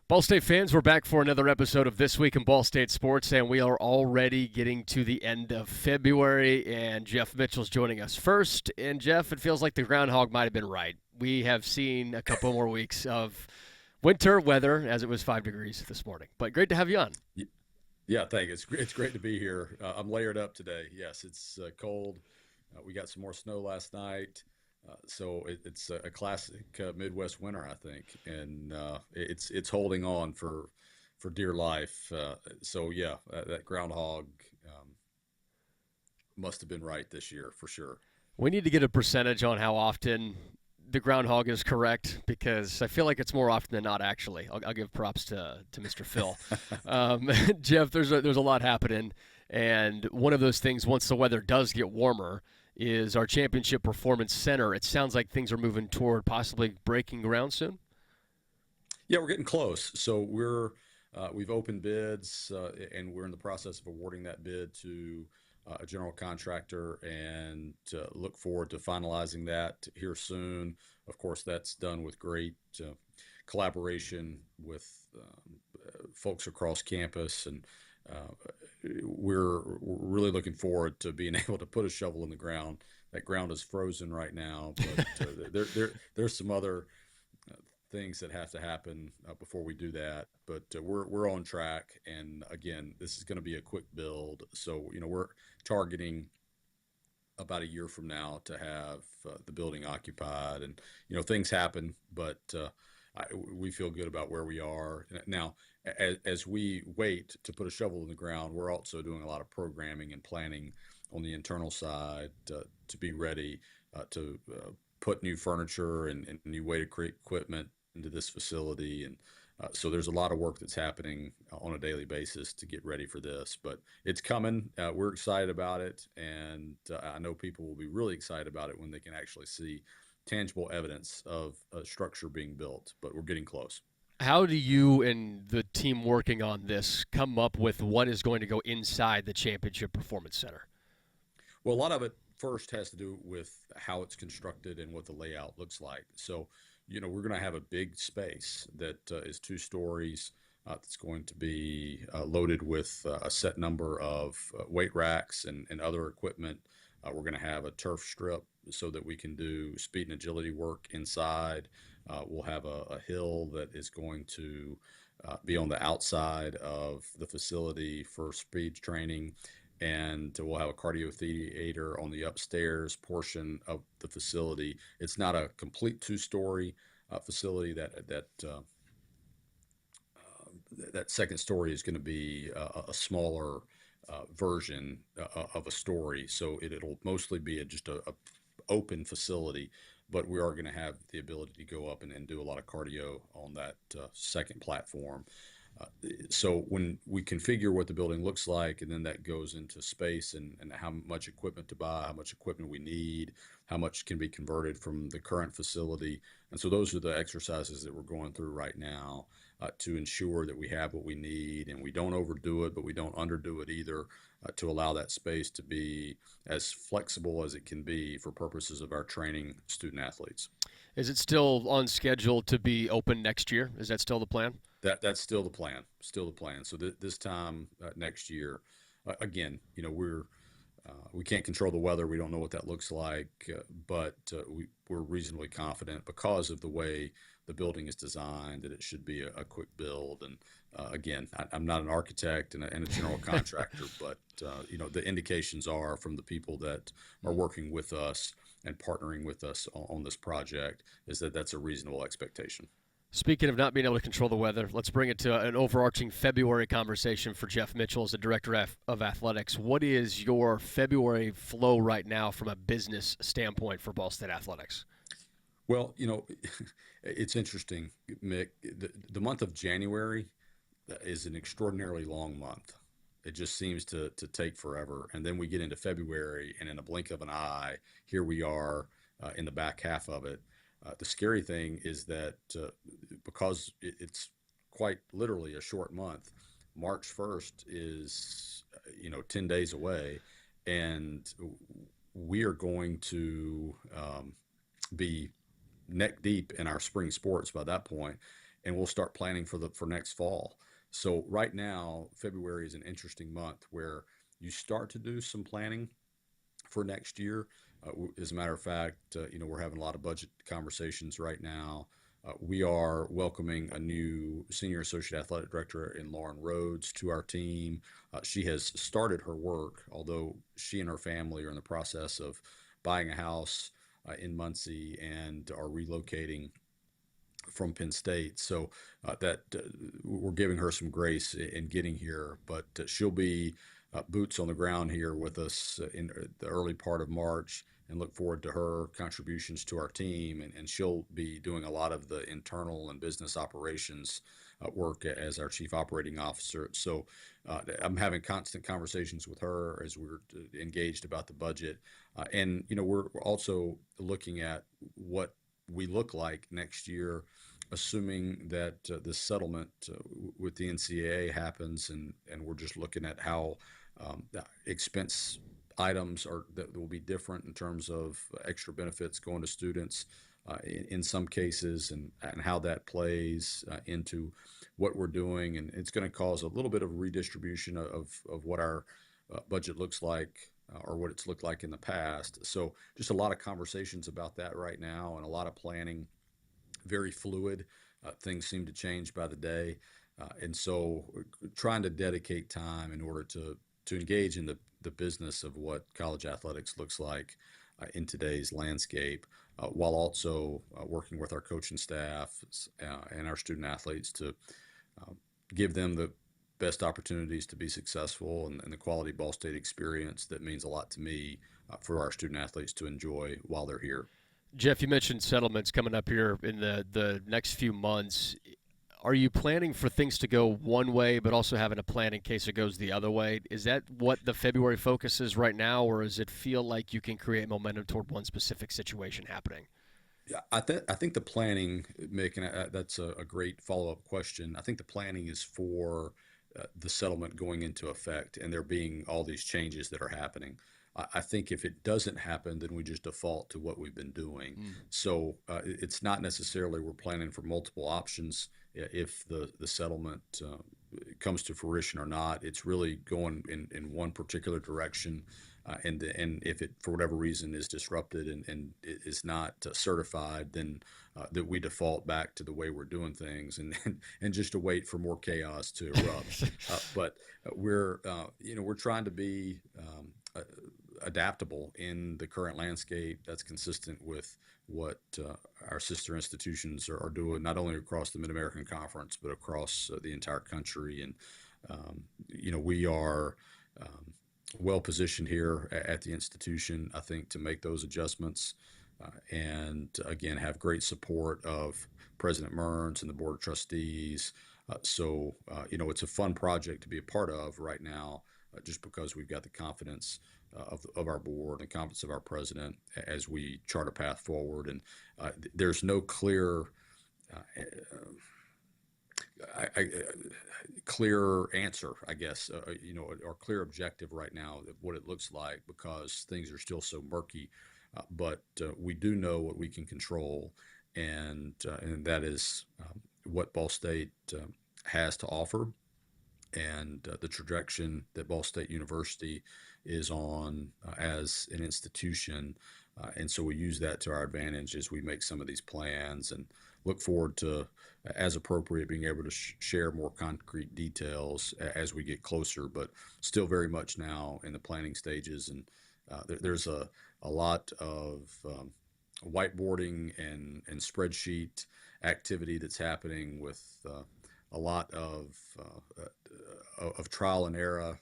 Ball State fans, we're back for another episode of This Week in Ball State Sports, and we are already getting to the end of February, and Jeff Mitchell's joining us first. And Jeff, it feels like the groundhog might have been right. We have seen a couple more weeks of winter weather, as it was 5 degrees this morning. But great to have you on. Yeah, thank you. It's great to be here. I'm layered up today. Yes, it's cold. We got some more snow last night. So it's a classic Midwest winter, I think, and it's holding on for dear life. So yeah, that groundhog must have been right this year for sure. We need to get a percentage on how often the groundhog is correct because I feel like it's more often than not. Actually, I'll give props to Mr. Phil. Jeff, there's a lot happening, and one of those things once the weather does get warmer is our championship performance center. It sounds like things are moving toward possibly breaking ground soon. Yeah, we're getting close. So we've opened bids and we're in the process of awarding that bid to a general contractor and look forward to finalizing that here soon. Of course, that's done with great collaboration with folks across campus, and we're really looking forward to being able to put a shovel in the ground. That ground is frozen right now, but there's some other things that have to happen before we do that. But we're on track, and again, this is going to be a quick build. So we're targeting about a year from now to have the building occupied, and things happen, but we feel good about where we are now. As we wait to put a shovel in the ground, we're also doing a lot of programming and planning on the internal side to be ready to put new furniture and new way to create equipment into this facility. And so there's a lot of work that's happening on a daily basis to get ready for this, but it's coming. We're excited about it, and I know people will be really excited about it when they can actually see tangible evidence of a structure being built, but we're getting close. How do you and the team working on this come up with what is going to go inside the championship performance center? Well, a lot of it first has to do with how it's constructed and what the layout looks like. So, we're going to have a big space that is 2 stories. That's going to be loaded with a set number of weight racks and other equipment. We're going to have a turf strip so that we can do speed and agility work inside. We'll have a hill that is going to be on the outside of the facility for speed training, and we'll have a cardio theater on the upstairs portion of the facility. It's not a complete 2 story facility. That second story is going to be a smaller version of a story, so it'll mostly be just a open facility, but we are going to have the ability to go up and do a lot of cardio on that second platform. Uh, so when we configure what the building looks like, and then that goes into space and how much equipment to buy, how much equipment we need, how much can be converted from the current facility. And so those are the exercises that we're going through right now to ensure that we have what we need and we don't overdo it, but we don't underdo it either, to allow that space to be as flexible as it can be for purposes of our training student athletes. Is it still on schedule to be open next year? Is that still the plan? That's still the plan. Still the plan. So this time next year, again, we can't control the weather. We don't know what that looks like, but we're reasonably confident because of the way the building is designed that it should be a quick build. And again, I'm not an architect and a general contractor, but the indications are from the people that are working with us and partnering with us on this project is that that's a reasonable expectation. Speaking of not being able to control the weather, let's bring it to an overarching February conversation for Jeff Mitchell as the Director of Athletics. What is your February flow right now from a business standpoint for Ball State Athletics? Well, it's interesting, Mick. The month of January is an extraordinarily long month. It just seems to take forever. And then we get into February, and in a blink of an eye, here we are in the back half of it. The scary thing is that because it's quite literally a short month, March 1st is, 10 days away, and we are going to be neck deep in our spring sports by that point. and we'll start planning for next fall. So right now, February is an interesting month where you start to do some planning for next year. As a matter of fact, we're having a lot of budget conversations right now. We are welcoming a new senior associate athletic director in Lauren Rhodes to our team. She has started her work, although she and her family are in the process of buying a house in Muncie and are relocating from Penn State. So that we're giving her some grace in getting here, but she'll be boots on the ground here with us in the early part of March, and look forward to her contributions to our team. And she'll be doing a lot of the internal and business operations work as our chief operating officer. So I'm having constant conversations with her as we're engaged about the budget. And we're also looking at what we look like next year, assuming that this settlement with the NCAA happens, and we're just looking at how expense items are that will be different in terms of extra benefits going to students in some cases, and how that plays into what we're doing. And it's going to cause a little bit of redistribution of what our budget looks like, or what it's looked like in the past. So just a lot of conversations about that right now, and a lot of planning. Very fluid. Things seem to change by the day. And so trying to dedicate time in order to engage in the business of what college athletics looks like in today's landscape, while also working with our coaching staff and our student athletes to give them the best opportunities to be successful, and the quality Ball State experience that means a lot to me for our student athletes to enjoy while they're here. Jeff, you mentioned settlements coming up here in the next few months. Are you planning for things to go one way, but also having a plan in case it goes the other way? Is that what the February focus is right now, or does it feel like you can create momentum toward one specific situation happening? Yeah, I think the planning, Mick, and that's a great follow-up question. I think the planning is for the settlement going into effect, and there being all these changes that are happening. I think if it doesn't happen, then we just default to what we've been doing. Mm. So it's not necessarily we're planning for multiple options if the settlement comes to fruition or not. It's really going in one particular direction. And if it, for whatever reason, is disrupted and is not certified, then that we default back to the way we're doing things, and just to wait for more chaos to erupt. But we're trying to be adaptable in the current landscape that's consistent with what our sister institutions are doing, not only across the Mid-American Conference, but across the entire country. And we are well positioned here at the institution, I think, to make those adjustments. And again, have great support of President Mearns and the Board of Trustees. So it's a fun project to be a part of right now, just because we've got the confidence of our board and the confidence of our president as we chart a path forward. And there's no clear clear answer, I guess, or clear objective right now of what it looks like, because things are still so murky. But we do know what we can control, and that is what Ball State has to offer, and the trajectory that Ball State University is on as an institution. And so we use that to our advantage as we make some of these plans, and look forward to, as appropriate, being able to share more concrete details as we get closer, but still very much now in the planning stages. And there's a lot of whiteboarding and spreadsheet activity that's happening, with a lot of trial and error,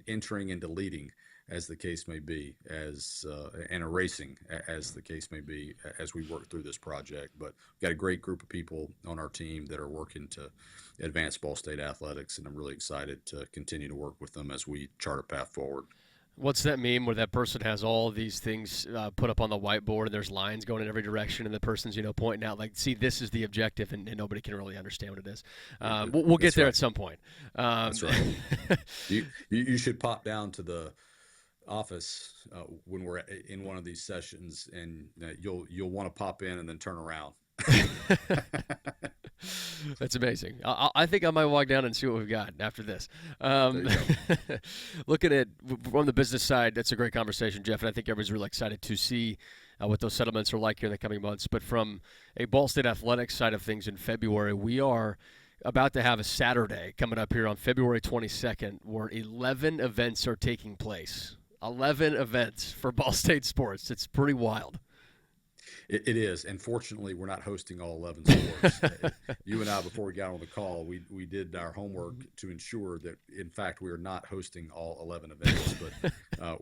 entering and deleting, as the case may be, and erasing, as the case may be, as we work through this project. But we've got a great group of people on our team that are working to advance Ball State athletics, and I'm really excited to continue to work with them as we chart a path forward. What's that meme where that person has all these things put up on the whiteboard, and there's lines going in every direction, and the person's pointing out like, see, this is the objective, and nobody can really understand what it is. We'll get there right. at some point. That's right. You should pop down to the office when we're in one of these sessions, and you'll want to pop in and then turn around. That's amazing. I think I might walk down and see what we've got after this. There Um, you go. looking at from the business side, that's a great conversation, Jeff, and I think everybody's really excited to see what those settlements are like here in the coming months. But from a Ball State athletics side of things in February, we are about to have a Saturday coming up here on February 22nd where 11 events are taking place. 11 events for Ball State sports. It's pretty wild. It is, and fortunately, we're not hosting all 11 sports. You and I, before we got on the call, we did our homework to ensure that, in fact, we are not hosting all 11 events. But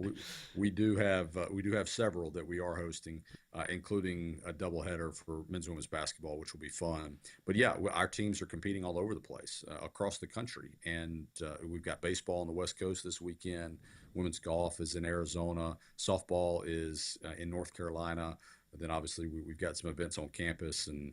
we do have several that we are hosting, including a doubleheader for men's and women's basketball, which will be fun. But yeah, our teams are competing all over the place, across the country, and we've got baseball on the West Coast this weekend. Women's golf is in Arizona. Softball is in North Carolina. Then obviously we've got some events on campus and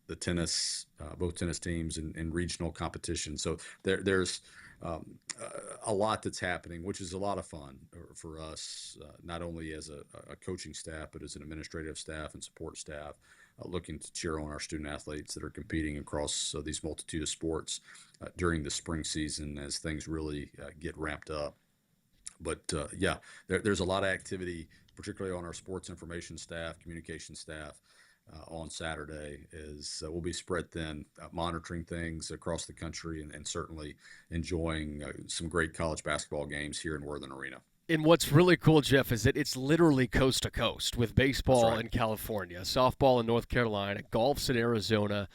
the tennis, both tennis teams in regional competition. So there's a lot that's happening, which is a lot of fun for us, not only as a coaching staff, but as an administrative staff and support staff, looking to cheer on our student athletes that are competing across these multitude of sports during the spring season as things really get ramped up. But yeah, there's a lot of activity, particularly on our sports information staff, communication staff, on Saturday. As we'll be spread thin, monitoring things across the country, and certainly enjoying some great college basketball games here in Worthen Arena. And what's really cool, Jeff, is that it's literally coast to coast with That's baseball right. in California, softball in North Carolina, golf's in Arizona,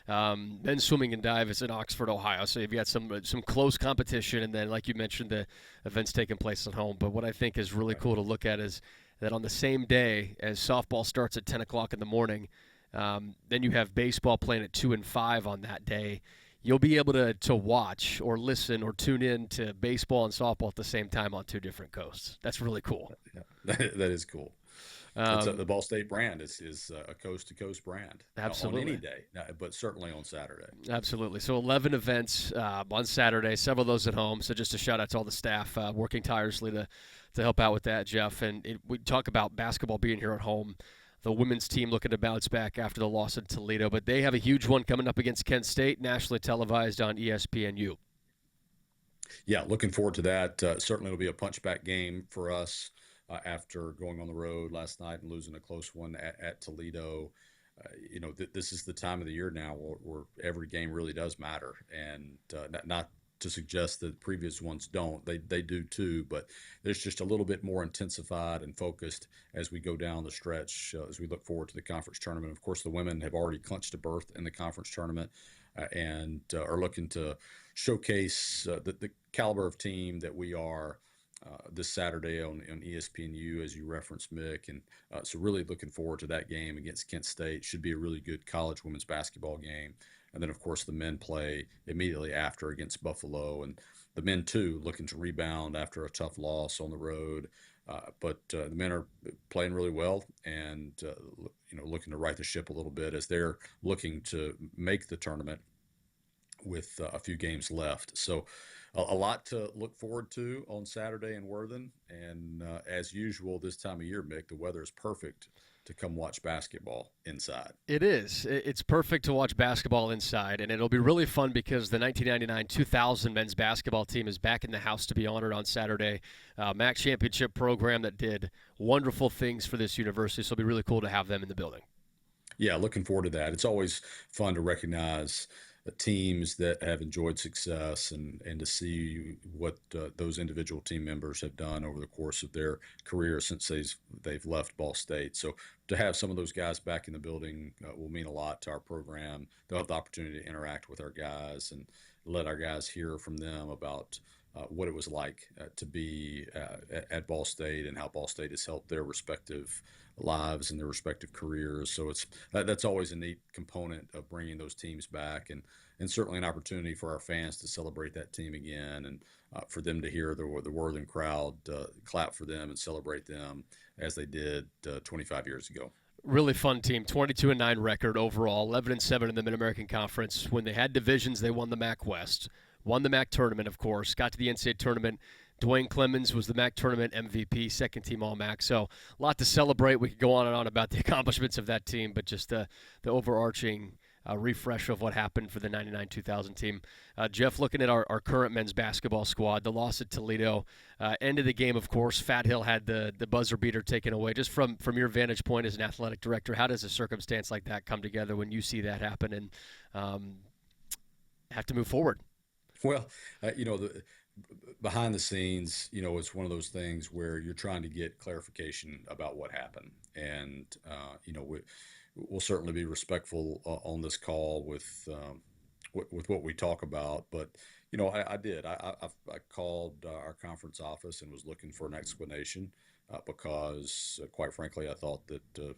men's swimming and dive is in Oxford, Ohio. So you've got some close competition, and then, like you mentioned, the events taking place at home. But what I think is really Right. cool to look at is that on the same day as softball starts at 10 o'clock in the morning, then you have baseball playing at 2 and 5 on that day. You'll be able to watch or listen or tune in to baseball and softball at the same time on two different coasts. That's really cool. Yeah, that is cool. It's Um, the Ball State brand is a coast to coast brand on any absolutely. day, but certainly on Saturday. Absolutely. So 11 events on Saturday, several of those at home. So just a shout out to all the staff working tirelessly to help out with that, Jeff. And we talk about basketball being here at home. The women's team looking to bounce back after the loss in Toledo, but they have a huge one coming up against Kent State, nationally televised on ESPNU. Yeah, looking forward to that. Certainly, it'll be a punchback game for us after going on the road last night and losing a close one at Toledo. This is the time of the year now where every game really does matter, and not to suggest that previous ones don't. They do too, but there's just a little bit more intensified and focused as we go down the stretch as we look forward to the conference tournament. Of course, the women have already clinched a berth in the conference tournament and are looking to showcase the caliber of team that we are this Saturday on ESPNU, as you referenced, Mick. And so really looking forward to that game against Kent State. Should be a really good college women's basketball game. And then, of course, the men play immediately after against Buffalo. And the men, too, looking to rebound after a tough loss on the road. But the men are playing really well and, looking to right the ship a little bit as they're looking to make the tournament with a few games left. So a lot to look forward to on Saturday in Worthen. And as usual, this time of year, Mick, the weather is perfect to come watch basketball inside. It is. It's perfect to watch basketball inside, and it'll be really fun because the 1999-2000 men's basketball team is back in the house to be honored on Saturday. MAC championship program that did wonderful things for this university, so it'll be really cool to have them in the building. Yeah, looking forward to that. It's always fun to recognize teams that have enjoyed success and to see what those individual team members have done over the course of their career since they've left Ball State. So to have some of those guys back in the building will mean a lot to our program. They'll have the opportunity to interact with our guys and let our guys hear from them about what it was like to be at Ball State and how Ball State has helped their respective lives and their respective careers. So that's always a neat component of bringing those teams back, and certainly an opportunity for our fans to celebrate that team again, and for them to hear the Worthen crowd clap for them and celebrate them as they did 25 years ago. Really fun team, 22-9 record overall, 11-7 in the Mid-American Conference. When they had divisions, they won the MAC West, won the MAC tournament, of course, got to the NCAA tournament. Dwayne Clemens was the MAC tournament MVP, second team All-MAC. So a lot to celebrate. We could go on and on about the accomplishments of that team, but just the overarching refresh of what happened for the 99-2000 team. Jeff, looking at our current men's basketball squad, the loss at Toledo, end of the game, of course, Fat Hill had the buzzer beater taken away. Just from your vantage point as an athletic director, how does a circumstance like that come together when you see that happen and have to move forward? Well, behind the scenes, it's one of those things where you're trying to get clarification about what happened. And, we'll certainly be respectful on this call with what we talk about. But, I did. I called our conference office and was looking for an explanation because, quite frankly, I thought that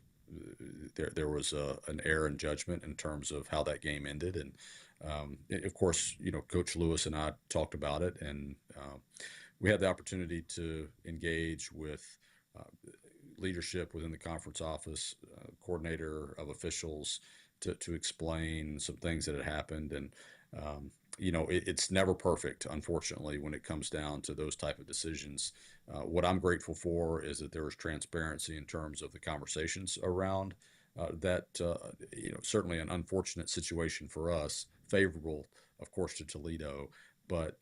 there was an error in judgment in terms of how that game ended. And of course, Coach Lewis and I talked about it, and we had the opportunity to engage with leadership within the conference office, coordinator of officials, to explain some things that had happened. And it's never perfect, unfortunately, when it comes down to those type of decisions. What I'm grateful for is that there was transparency in terms of the conversations around that. Certainly an unfortunate situation for us, favorable, of course, to Toledo, but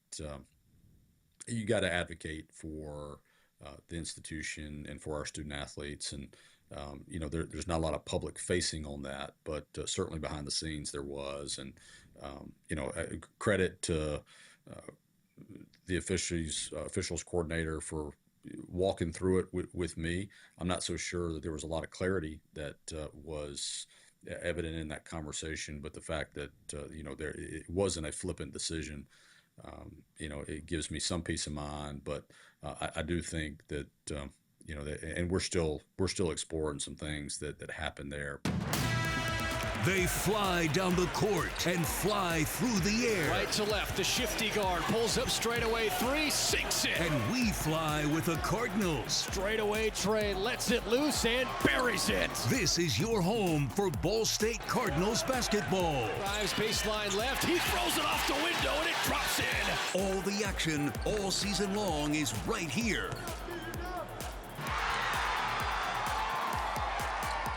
you got to advocate for the institution and for our student athletes. And there's not a lot of public facing on that, but certainly behind the scenes there was. And credit to the officials coordinator for walking through it with me. I'm not so sure that there was a lot of clarity that was evident in that conversation, but the fact that it wasn't a flippant decision, it gives me some peace of mind. But I do think that and we're still exploring some things that happened there. They fly down the court and fly through the air. Right to left, the shifty guard pulls up straightaway three, sinks it. And we fly with the Cardinals. Straightaway Trey lets it loose and buries it. This is your home for Ball State Cardinals basketball. Drives baseline left, he throws it off the window and it drops in. All the action all season long is right here.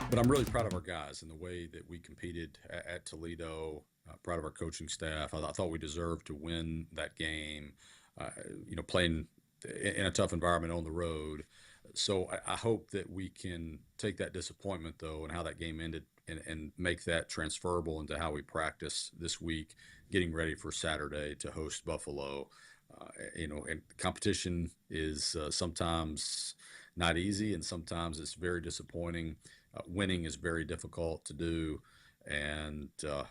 But I'm really proud of our guys and the way that we competed at Toledo. Proud of our coaching staff. I thought we deserved to win that game, playing in a tough environment on the road. So I hope that we can take that disappointment, though, and how that game ended and make that transferable into how we practice this week, getting ready for Saturday to host Buffalo. And competition is sometimes not easy, and sometimes it's very disappointing. Winning is very difficult to do, and the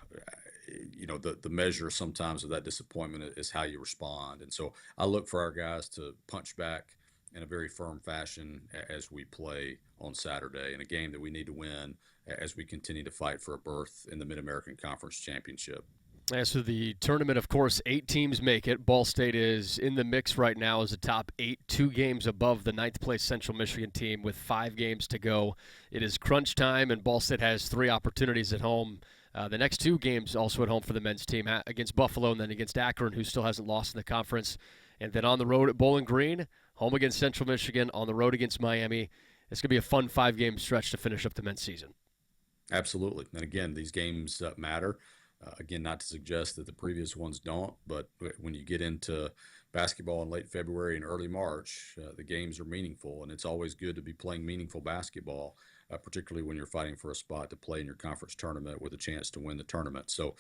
measure sometimes of that disappointment is how you respond. And so I look for our guys to punch back in a very firm fashion as we play on Saturday in a game that we need to win as we continue to fight for a berth in the Mid-American Conference Championship. As for the tournament, of course, 8 teams make it. Ball State is in the mix right now as a top 8, 2 games above the 9th place Central Michigan team with 5 games to go. It is crunch time, and Ball State has 3 opportunities at home. The next 2 games also at home for the men's team, against Buffalo and then against Akron, who still hasn't lost in the conference. And then on the road at Bowling Green, home against Central Michigan, on the road against Miami. It's going to be a fun 5-game stretch to finish up the men's season. Absolutely. And again, these games matter. Again, not to suggest that the previous ones don't, but when you get into basketball in late February and early March, the games are meaningful, and it's always good to be playing meaningful basketball, particularly when you're fighting for a spot to play in your conference tournament with a chance to win the tournament. So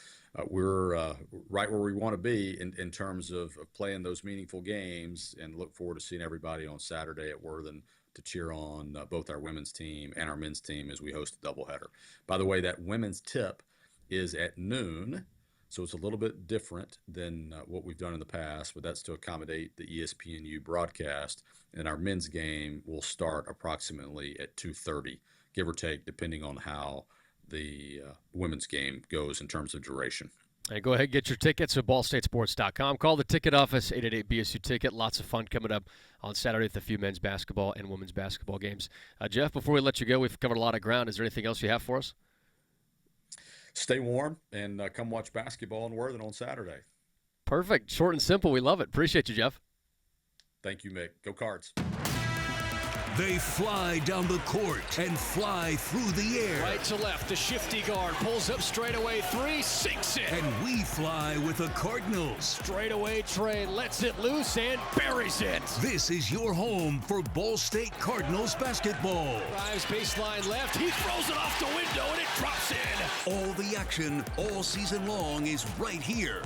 we're right where we want to be in terms of playing those meaningful games, and look forward to seeing everybody on Saturday at Worthen to cheer on both our women's team and our men's team as we host a doubleheader. By the way, that women's tip is at noon, so it's a little bit different than what we've done in the past, but that's to accommodate the ESPNU broadcast. And our men's game will start approximately at 2:30, give or take, depending on how the women's game goes in terms of duration. And go ahead and get your tickets at ballstatesports.com. Call the ticket office, 888-BSU-TICKET. Lots of fun coming up on Saturday with a few men's basketball and women's basketball games. Jeff, before we let you go, we've covered a lot of ground. Is there anything else you have for us? Stay warm and come watch basketball in Worthen on Saturday. Perfect. Short and simple. We love it. Appreciate you, Jeff. Thank you, Mick. Go Cards. They fly down the court and fly through the air. Right to left, the shifty guard pulls up straightaway three, sinks it. And we fly with the Cardinals. Straightaway Trey lets it loose and buries it. This is your home for Ball State Cardinals basketball. Drives baseline left, he throws it off the window and it drops in. All the action all season long is right here.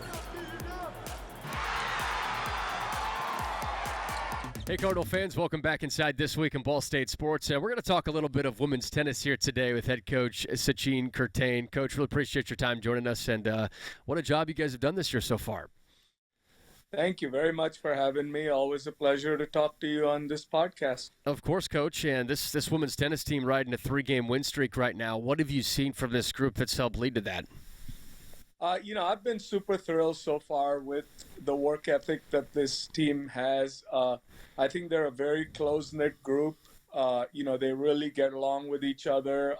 Hey, Cardinal fans, welcome back inside This Week in Ball State Sports. We're going to talk a little bit of women's tennis here today with head coach Sachin Kirtane. Coach, really appreciate your time joining us, and what a job you guys have done this year so far. Thank you very much for having me. Always a pleasure to talk to you on this podcast. Of course, Coach, and this women's tennis team riding a 3-game win streak right now. What have you seen from this group that's helped lead to that? I've been super thrilled so far with the work ethic that this team has. I think they're a very close-knit group. They really get along with each other.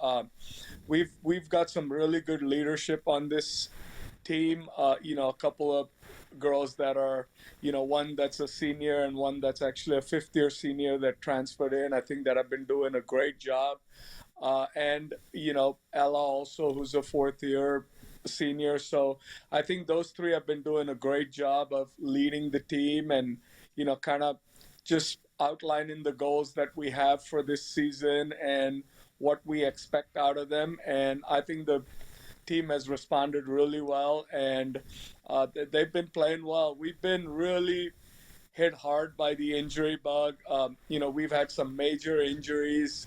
We've got some really good leadership on this team. A couple of girls that are, one that's a senior and one that's actually a fifth-year senior that transferred in. I think that have been doing a great job. And Ella also, who's a fourth-year senior. So I think those three have been doing a great job of leading the team and, kind of just outlining the goals that we have for this season and what we expect out of them. And I think the team has responded really well, and they've been playing well. We've been really hit hard by the injury bug. We've had some major injuries.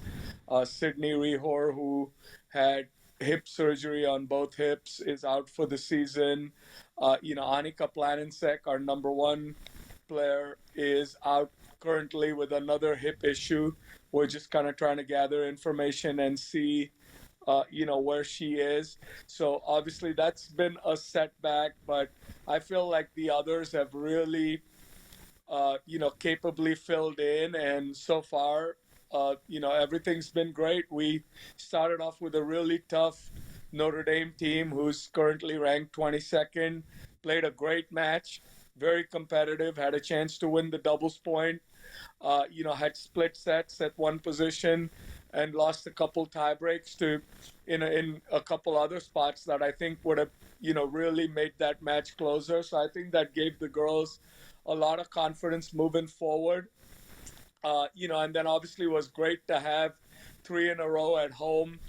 Sydney Rehor, who had hip surgery on both hips, is out for the season. Annika Planinsek, our number one player, is out currently with another hip issue. We're just kind of trying to gather information and see, where she is. So obviously that's been a setback, but I feel like the others have really, capably filled in. And so far, everything's been great. We started off with a really tough Notre Dame team who's currently ranked 22nd, played a great match, very competitive, had a chance to win the doubles point, had split sets at one position and lost a couple tie breaks to in a couple other spots that I think would have, really made that match closer. So I think that gave the girls a lot of confidence moving forward. And then obviously it was great to have 3 in a row at home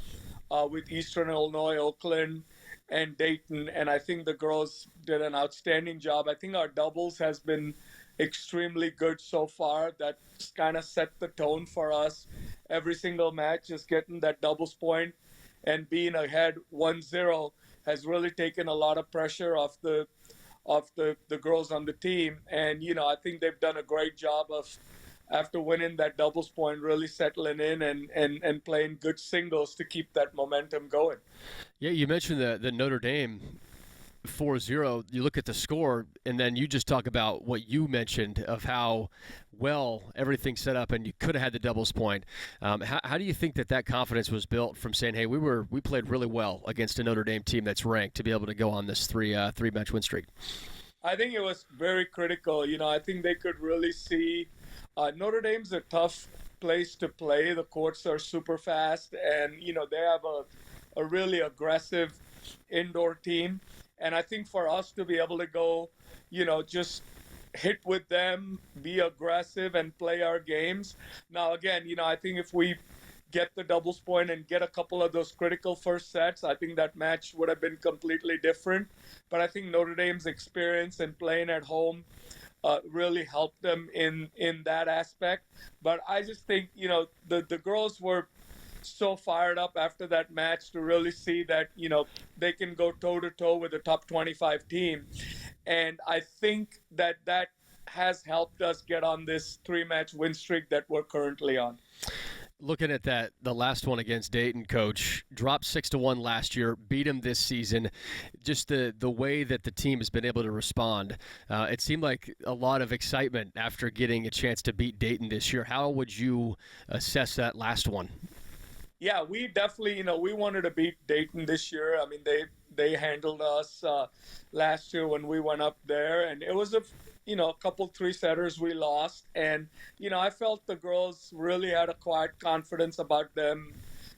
with Eastern Illinois, Oakland, and Dayton. And I think the girls did an outstanding job. I think our doubles has been extremely good so far. That's kind of set the tone for us. Every single match, just getting that doubles point and being ahead 1-0 has really taken a lot of pressure off the girls on the team. And, I think they've done a great job of, after winning that doubles point, really settling in and playing good singles to keep that momentum going. Yeah, you mentioned the Notre Dame 4-0. You look at the score, and then you just talk about what you mentioned of how well everything's set up, and you could have had the doubles point. How do you think that confidence was built from saying, hey, we played really well against a Notre Dame team that's ranked to be able to go on this three-match win streak? I think it was very critical. I think they could really see Notre Dame's a tough place to play. The courts are super fast, and they have a really aggressive indoor team. And I think for us to be able to go, just hit with them, be aggressive, and play our games. Now, again, I think if we get the doubles point and get a couple of those critical first sets, I think that match would have been completely different. But I think Notre Dame's experience and playing at home really helped them in that aspect. But I just think, the girls were so fired up after that match to really see that, they can go toe-to-toe with a top 25 team. And I think that has helped us get on this 3-match win streak that we're currently on. Looking at the last one against Dayton, Coach, dropped 6-1 last year, beat him this season. Just the way that the team has been able to respond, it seemed like a lot of excitement after getting a chance to beat Dayton this year. How would you assess that last one? Yeah, we definitely, we wanted to beat Dayton this year. I mean, they handled us last year when we went up there, and it was a couple three setters we lost, and I felt the girls really had a quiet confidence about them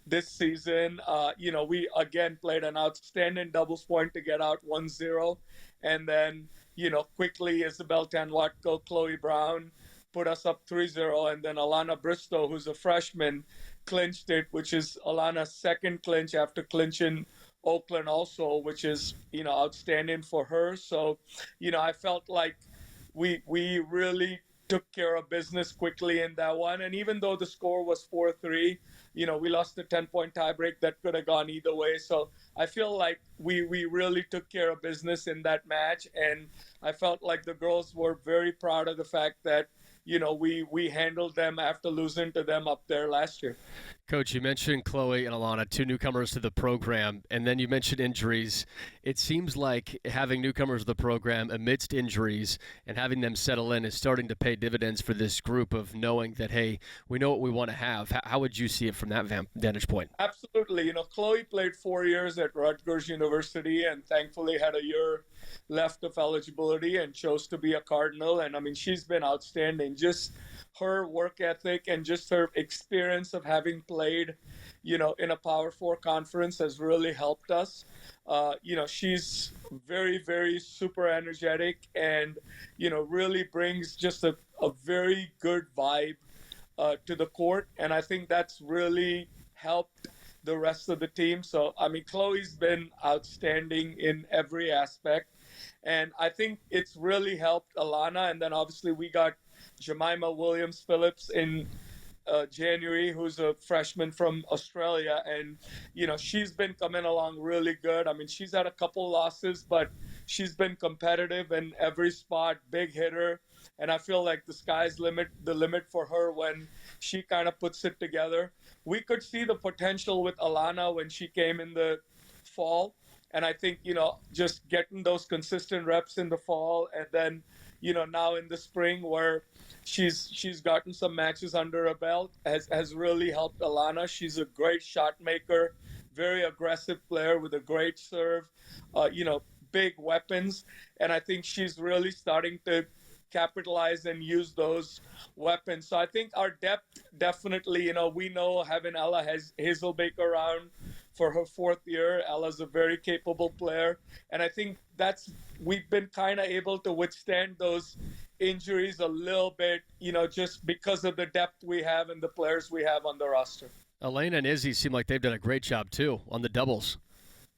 this season. We again played an outstanding doubles point to get out 1-0, and then quickly Isabel Tanwatko, Chloe Brown put us up 3-0, and then Alana Bristow, who's a freshman, clinched it, which is Alana's second clinch after clinching Oakland also, which is outstanding for her. So I felt like we really took care of business quickly in that one. And even though the score was 4-3, we lost a 10-point tiebreak that could have gone either way. So I feel like we really took care of business in that match. And I felt like the girls were very proud of the fact that we handled them after losing to them up there last year. Coach, you mentioned Chloe and Alana, two newcomers to the program, and then you mentioned injuries. It seems like having newcomers to the program amidst injuries and having them settle in is starting to pay dividends for this group of knowing that, hey, we know what we want to have. How would you see it from that vantage point? Absolutely. Chloe played 4 years at Rutgers University and thankfully had a year left of eligibility and chose to be a Cardinal. And I mean, she's been outstanding. Just her work ethic and just her experience of having played, in a Power Four conference has really helped us. She's very, very super energetic and, really brings just a very good vibe to the court. And I think that's really helped the rest of the team. So, I mean, Chloe's been outstanding in every aspect. And I think it's really helped Alana. And then obviously we got Jemima Williams-Phillips in January, who's a freshman from Australia. And, she's been coming along really good. I mean, she's had a couple losses, but she's been competitive in every spot, big hitter. And I feel like the sky's the limit for her when she kind of puts it together. We could see the potential with Alana when she came in the fall. And I think, just getting those consistent reps in the fall and then, now in the spring where she's gotten some matches under her belt has really helped Alana. She's a great shot maker, very aggressive player with a great serve, big weapons. And I think she's really starting to capitalize and use those weapons. So I think our depth definitely, we know having Ella Hazelbeck around for her fourth year. Ella's a very capable player. And I think we've been kind of able to withstand those injuries a little bit, just because of the depth we have and the players we have on the roster. Elena and Izzy seem like they've done a great job, too, on the doubles.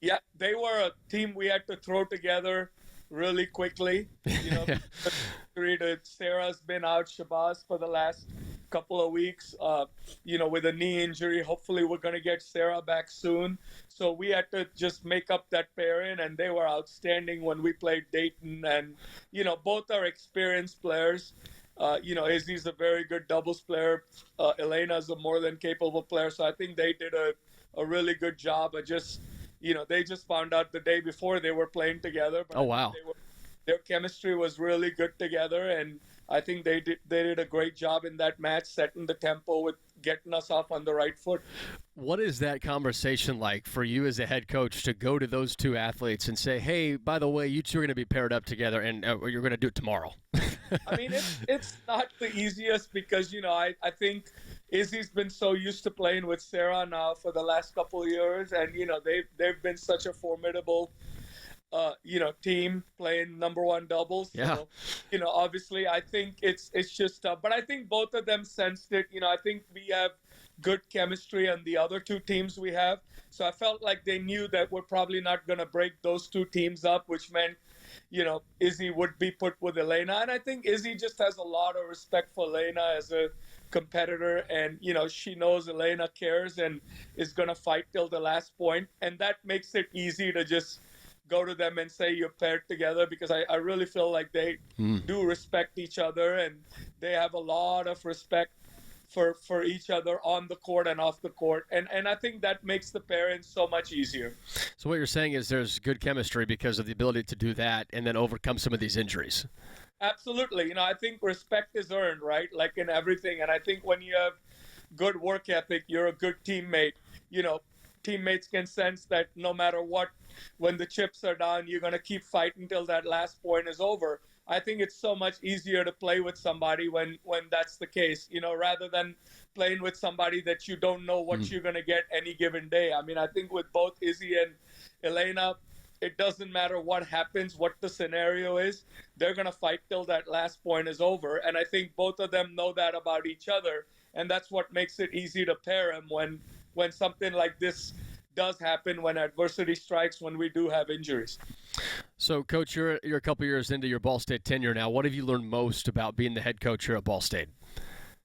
Yeah, they were a team we had to throw together really quickly. Sarah's been out, Shabazz, for the last couple of weeks, with a knee injury. Hopefully we're going to get Sarah back soon. So we had to just make up that pairing, and they were outstanding when we played Dayton. And, both are experienced players. Izzy's a very good doubles player. Elena's a more than capable player. So I think they did a really good job of just, they just found out the day before they were playing together. But oh, wow. Their chemistry was really good together, and I think they did a great job in that match, setting the tempo with getting us off on the right foot. What is that conversation like for you as a head coach to go to those two athletes and say, hey, by the way, you two are going to be paired up together and you're going to do it tomorrow? I mean, it's not the easiest because, I think Izzy's been so used to playing with Sarah now for the last couple of years, and, they've been such a formidable team playing number one doubles. Yeah. So, obviously I think it's just tough, but I think both of them sensed it. I think we have good chemistry on the other two teams we have. So I felt like they knew that we're probably not going to break those two teams up, which meant, Izzy would be put with Elena. And I think Izzy just has a lot of respect for Elena as a competitor, and she knows Elena cares and is going to fight till the last point, and that makes it easy to just go to them and say you're paired together, because I really feel like they do respect each other, and they have a lot of respect for each other on the court and off the court, and I think that makes the pairing so much easier. So what you're saying is there's good chemistry because of the ability to do that and then overcome some of these injuries. Absolutely. I think respect is earned, right? Like in everything. And I think when you have good work ethic, you're a good teammate. teammates can sense that no matter what, when the chips are down, you're going to keep fighting until that last point is over. I think it's so much easier to play with somebody when that's the case, rather than playing with somebody that you don't know what you're going to get any given day. I mean, I think with both Izzy and Elena, it doesn't matter what happens, what the scenario is, they're going to fight till that last point is over. And I think both of them know that about each other. And that's what makes it easy to pair them when something like this does happen, when adversity strikes, when we do have injuries. So, Coach, you're a couple years into your Ball State tenure now. What have you learned most about being the head coach here at Ball State?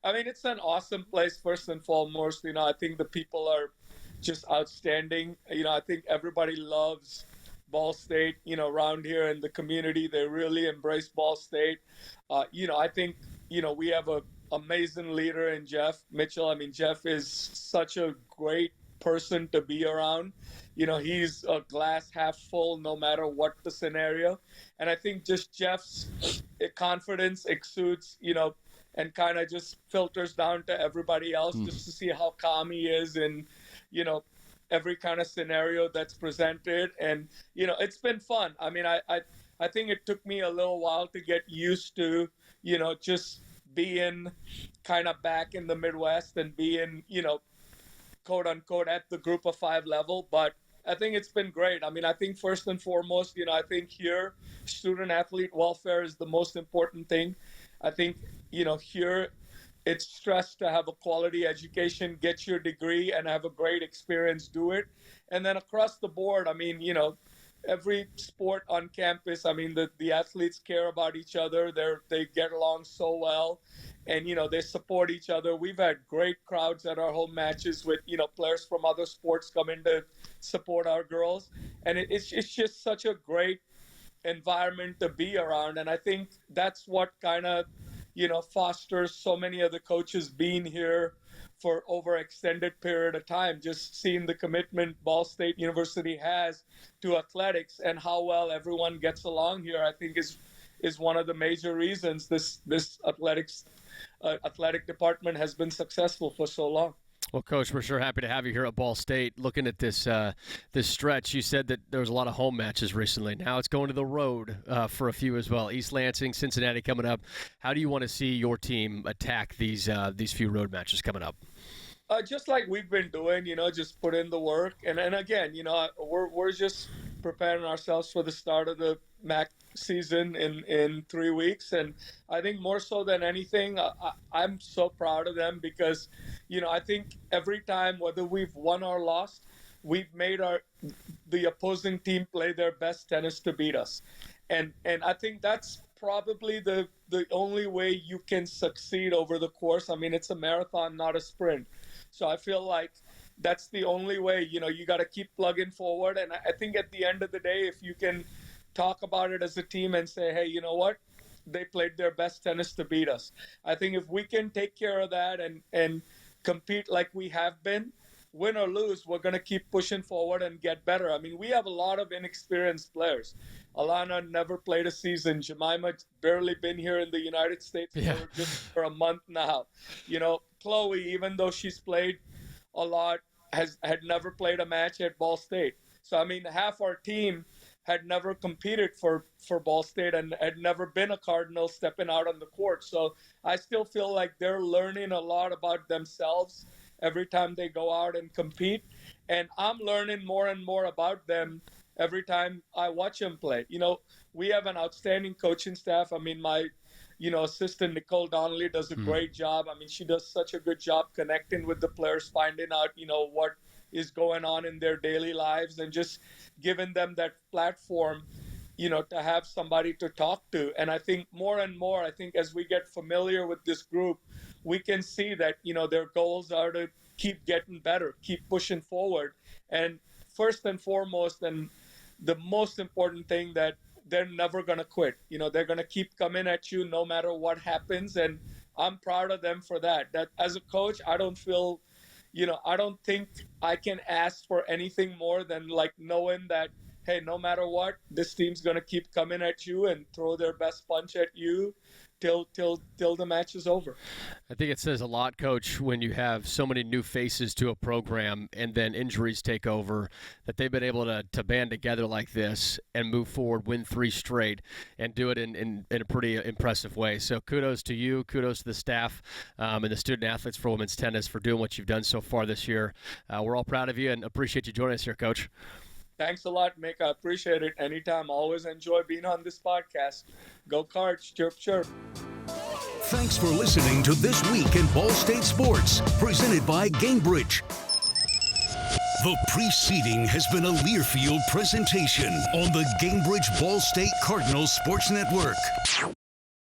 I mean, it's an awesome place, first and foremost. I think the people are just outstanding. I think everybody loves Ball State, around here in the community. They really embrace Ball State. I think, we have an amazing leader in Jeff Mitchell. I mean, Jeff is such a great person to be around. He's a glass half full no matter what the scenario. And I think just Jeff's confidence exudes, and kind of just filters down to everybody else just to see how calm he is in, every kind of scenario that's presented. And, it's been fun. I mean, I think it took me a little while to get used to, just being kind of back in the Midwest and being, quote unquote, at the group of five level. But I think it's been great. I mean, I think first and foremost, I think here, student athlete welfare is the most important thing. I think, here it's stressed to have a quality education, get your degree, and have a great experience, do it. And then across the board, I mean, every sport on campus, I mean, the athletes care about each other. They get along so well, and, they support each other. We've had great crowds at our home matches with, players from other sports come in to support our girls. And it's just such a great environment to be around. And I think that's what kind of, fosters so many of the coaches being here for over extended period of time, just seeing the commitment Ball State University has to athletics and how well everyone gets along here, I think is one of the major reasons this athletic department has been successful for so long. Well, Coach, we're sure happy to have you here at Ball State. Looking at this stretch, you said that there was a lot of home matches recently. Now it's going to the road for a few as well. East Lansing, Cincinnati coming up. How do you want to see your team attack these few road matches coming up? Just like we've been doing, just put in the work. And again, we're just preparing ourselves for the start of the MAC season in 3 weeks. And I think more so than anything, I'm so proud of them because, I think every time, whether we've won or lost, we've made the opposing team play their best tennis to beat us. And I think that's probably the only way you can succeed over the course. I mean, it's a marathon, not a sprint. So I feel like that's the only way, you got to keep plugging forward. And I think at the end of the day, if you can talk about it as a team and say, hey, you know what? They played their best tennis to beat us. I think if we can take care of that and compete like we have been, win or lose, we're going to keep pushing forward and get better. I mean, we have a lot of inexperienced players. Alana never played a season. Jemima's barely been here in the United States for a month now. Chloe, even though she's played a lot, had never played a match at Ball State. So, I mean, half our team had never competed for Ball State and had never been a Cardinal stepping out on the court. So I still feel like they're learning a lot about themselves every time they go out and compete. And I'm learning more and more about them every time I watch them play. We have an outstanding coaching staff. I mean, my assistant Nicole Donnelly does a great job. I mean, she does such a good job connecting with the players, finding out, what is going on in their daily lives and just giving them that platform, to have somebody to talk to. And I think more and more, as we get familiar with this group, we can see that, their goals are to keep getting better, keep pushing forward. And first and foremost, and the most important thing, that they're never going to quit. They're going to keep coming at you no matter what happens. And I'm proud of them for that. That as a coach, I don't think I can ask for anything more than like knowing that, hey, no matter what, this team's going to keep coming at you and throw their best punch at you till the match is over. I think it says a lot, Coach, when you have so many new faces to a program and then injuries take over, that they've been able to band together like this and move forward, win 3 straight, and do it in a pretty impressive way. So kudos to you, kudos to the staff and the student athletes for women's tennis for doing what you've done so far this year. We're all proud of you and appreciate you joining us here, Coach. Thanks a lot, Mick. I appreciate it. Anytime. Always enjoy being on this podcast. Go Cards. Chirp, chirp. Thanks for listening to This Week in Ball State Sports, presented by Gainbridge. The preceding has been a Learfield presentation on the Gainbridge Ball State Cardinals Sports Network.